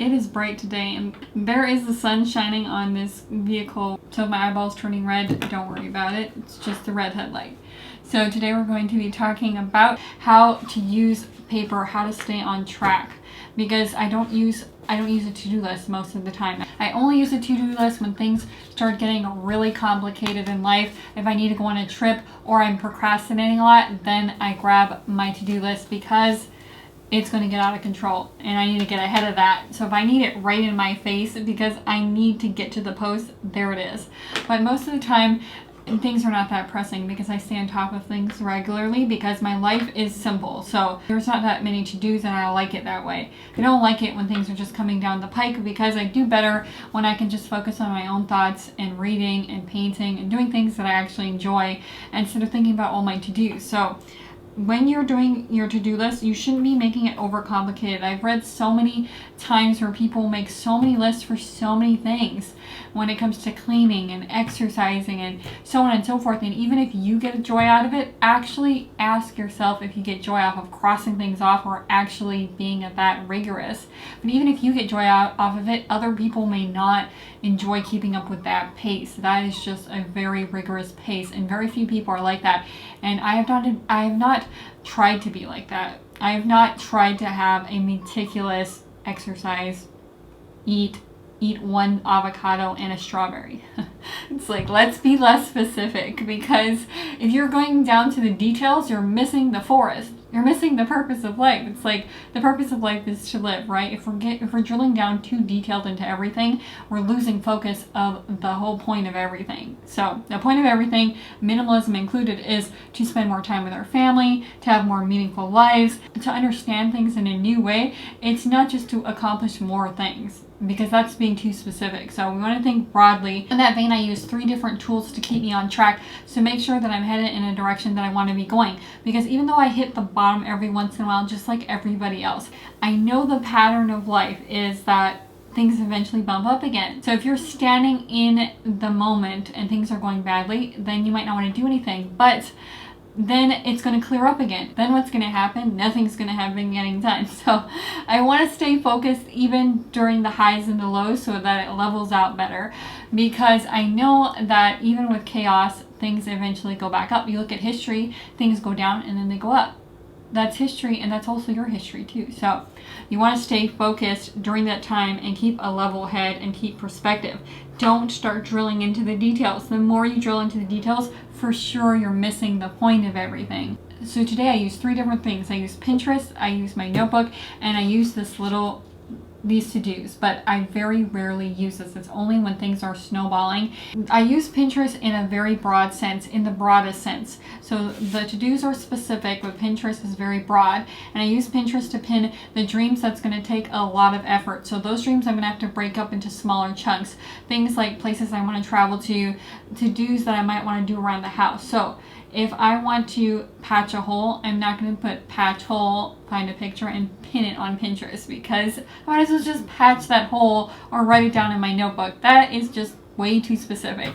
It is bright today and there is the sun shining on this vehicle. So if my eyeball's turning red, don't worry about it. It's just the red headlight. So today we're going to be talking about how to use paper, how to stay on track. Because I don't use a to-do list most of the time. I only use a to-do list when things start getting really complicated in life. If I need to go on a trip or I'm procrastinating a lot, then I grab my to-do list because it's going to get out of control and I need to get ahead of that. So if I need it right in my face because I need to get to the post, there it is. But most of the time, things are not that pressing because I stay on top of things regularly because my life is simple. So there's not that many to-dos and I like it that way. I don't like it when things are just coming down the pike because I do better when I can just focus on my own thoughts and reading and painting and doing things that I actually enjoy instead of thinking about all my to-dos. So when you're doing your to-do list, you shouldn't be making it overcomplicated. I've read so many times where people make so many lists for so many things when it comes to cleaning and exercising and so on and so forth. And even if you get a joy out of it, actually ask yourself if you get joy off of crossing things off or actually being that rigorous. But even if you get joy off of it, other people may not enjoy keeping up with that pace. That is just a very rigorous pace and very few people are like that. And I have not tried to be like that. I have not tried to have a meticulous exercise, eat one avocado and a strawberry. It's like, let's be less specific, because if you're going down to the details, you're missing the forest. You're missing the purpose of life. It's like the purpose of life is to live, right? If we're drilling down too detailed into everything, we're losing focus of the whole point of everything. So the point of everything, minimalism included, is to spend more time with our family, to have more meaningful lives, to understand things in a new way. It's not just to accomplish more things, because that's being too specific. So we want to think broadly. In that vein, I use 3 different tools to keep me on track to make sure that I'm headed in a direction that I want to be going. Because even though I hit the bottom every once in a while, just like everybody else, I know the pattern of life is that things eventually bump up again. So if you're standing in the moment and things are going badly, then you might not want to do anything. But then it's going to clear up again. Then what's going to happen? Nothing's going to have been getting done. So I want to stay focused even during the highs and the lows so that it levels out better, because I know that even with chaos, things eventually go back up. You look at history, things go down and then they go up. That's history, and that's also your history too. So you want to stay focused during that time and keep a level head and keep perspective. Don't start drilling into the details. The more you drill into the details, for sure you're missing the point of everything. So today I use 3 different things. I use Pinterest, I use my notebook, and I use these to-dos, but I very rarely use this. It's only when things are snowballing. I use Pinterest in a very broad sense, in the broadest sense. So the to-dos are specific, but Pinterest is very broad. And I use Pinterest to pin the dreams that's going to take a lot of effort. So those dreams I'm going to have to break up into smaller chunks. Things like places I want to travel to-dos that I might want to do around the house. So if I want to patch a hole, I'm not going to put patch hole, find a picture, and pin it on Pinterest, because I might as well just patch that hole or write it down in my notebook. That is just way too specific.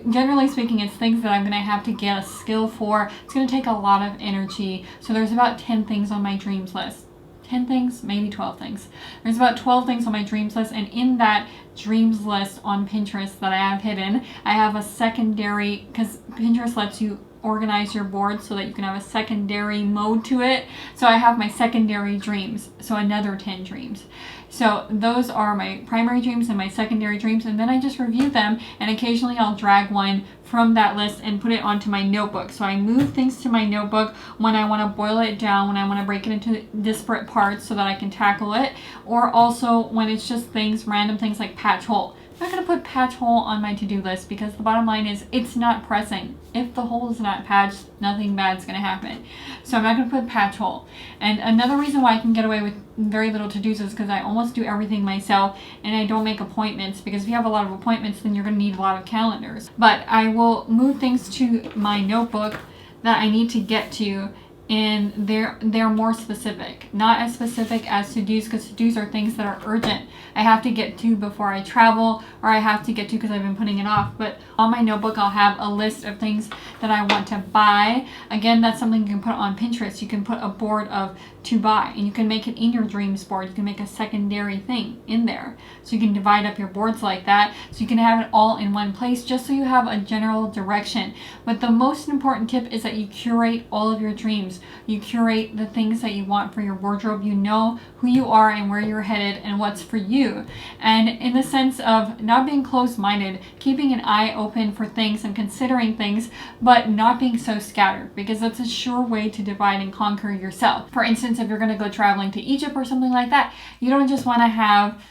Generally speaking, it's things that I'm going to have to get a skill for. It's going to take a lot of energy. So there's about 10 things on my dreams list. 10 things, maybe 12 things. There's about 12 things on my dreams list, and in that dreams list on Pinterest that I have hidden, I have a secondary, because Pinterest lets you organize your board so that you can have a secondary mode to it. So I have my secondary dreams, so another 10 dreams. So those are my primary dreams and my secondary dreams, and then I just review them, and occasionally I'll drag one from that list and put it onto my notebook. So I move things to my notebook when I want to boil it down, when I want to break it into disparate parts so that I can tackle it, or also when it's just things, random things like patch hole. I'm not going to put patch hole on my to-do list because the bottom line is it's not pressing. If the hole is not patched, nothing bad is going to happen. So I'm not going to put patch hole. And another reason why I can get away with very little to-dos is because I almost do everything myself and I don't make appointments, because if you have a lot of appointments, then you're going to need a lot of calendars. But I will move things to my notebook that I need to get to, and they're more specific, not as specific as to-dos, because to-dos are things that are urgent. I have to get to before I travel, or I have to get to because I've been putting it off. But on my notebook, I'll have a list of things that I want to buy. Again, that's something you can put on Pinterest. You can put a board of to buy, and you can make it in your dreams board. You can make a secondary thing in there. So you can divide up your boards like that. So you can have it all in one place just so you have a general direction. But the most important tip is that you curate all of your dreams. You curate the things that you want for your wardrobe. You know who you are and where you're headed and what's for you. And in the sense of not being closed-minded, keeping an eye open for things and considering things, but not being so scattered, because that's a sure way to divide and conquer yourself. For instance, if you're going to go traveling to Egypt or something like that, you don't just want to have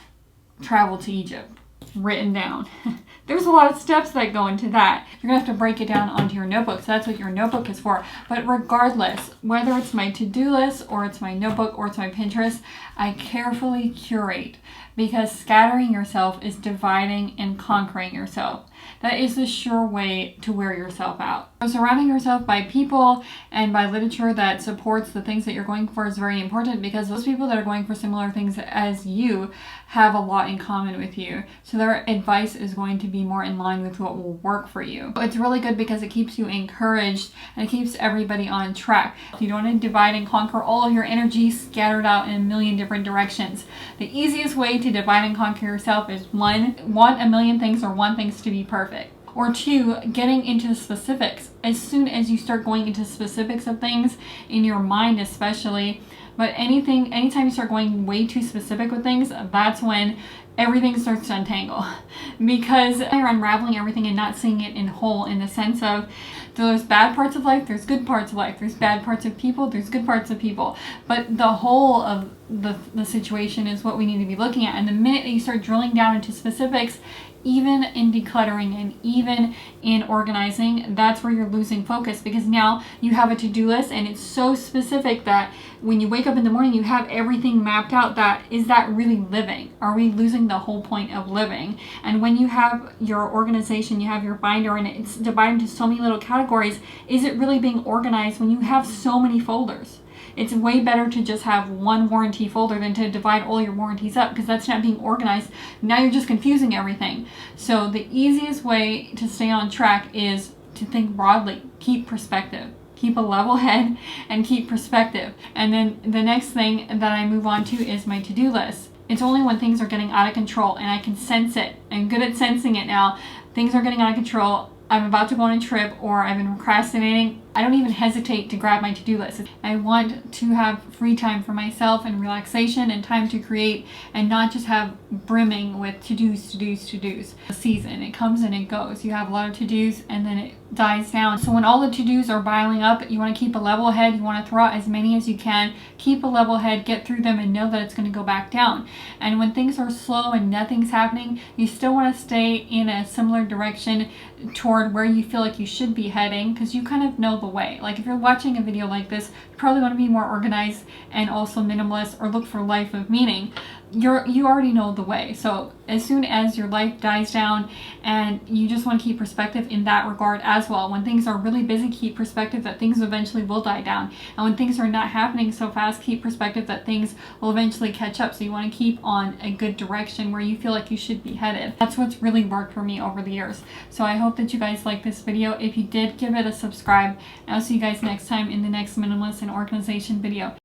travel to Egypt written down. There's a lot of steps that go into that. You're going to have to break it down onto your notebook. So that's what your notebook is for. But regardless, whether it's my to-do list or it's my notebook or it's my Pinterest, I carefully curate, because scattering yourself is dividing and conquering yourself. That is the sure way to wear yourself out. So surrounding yourself by people and by literature that supports the things that you're going for is very important, because those people that are going for similar things as you have a lot in common with you. So their advice is going to be more in line with what will work for you. It's really good because it keeps you encouraged and it keeps everybody on track. If you don't want to divide and conquer all of your energy scattered out in a million different directions, the easiest way to divide and conquer yourself is one, want a million things or want things to be perfect. Or two, getting into specifics. As soon as you start going into specifics of things, in your mind especially, but anytime you start going way too specific with things, that's when everything starts to untangle. Because you're unraveling everything and not seeing it in whole, in the sense of there's bad parts of life, there's good parts of life, there's bad parts of people, there's good parts of people. But the whole of the situation is what we need to be looking at. And the minute that you start drilling down into specifics, even in decluttering and even in organizing, that's where you're losing focus, because now you have a to-do list and it's so specific that when you wake up in the morning, you have everything mapped out. Is that really living? Are we losing the whole point of living? And when you have your organization, you have your binder and it's divided into so many little categories, is it really being organized when you have so many folders? It's way better to just have one warranty folder than to divide all your warranties up, because that's not being organized. Now you're just confusing everything. So the easiest way to stay on track is to think broadly, keep perspective. Keep a level head and keep perspective. And then the next thing that I move on to is my to-do list. It's only when things are getting out of control and I can sense it. I'm good at sensing it now. Things are getting out of control. I'm about to go on a trip or I've been procrastinating. I don't even hesitate to grab my to-do list. I want to have free time for myself and relaxation and time to create, and not just have brimming with to-dos. The season, it comes and it goes. You have a lot of to-dos and then it dies down. So when all the to-dos are piling up, you want to keep a level head. You want to throw out as many as you can. Keep a level head, get through them, and know that it's going to go back down. And when things are slow and nothing's happening, you still want to stay in a similar direction toward where you feel like you should be heading, because you kind of know the way. Like if you're watching a video like this, you probably want to be more organized and also minimalist, or look for life of meaning. You already know the way. So as soon as your life dies down and you just want to keep perspective in that regard as well. When things are really busy, keep perspective that things eventually will die down. And when things are not happening so fast, keep perspective that things will eventually catch up. So you want to keep on a good direction where you feel like you should be headed. That's what's really worked for me over the years. So I hope that you guys like this video. If you did, give it a subscribe. And I'll see you guys next time in the next minimalist and organization video.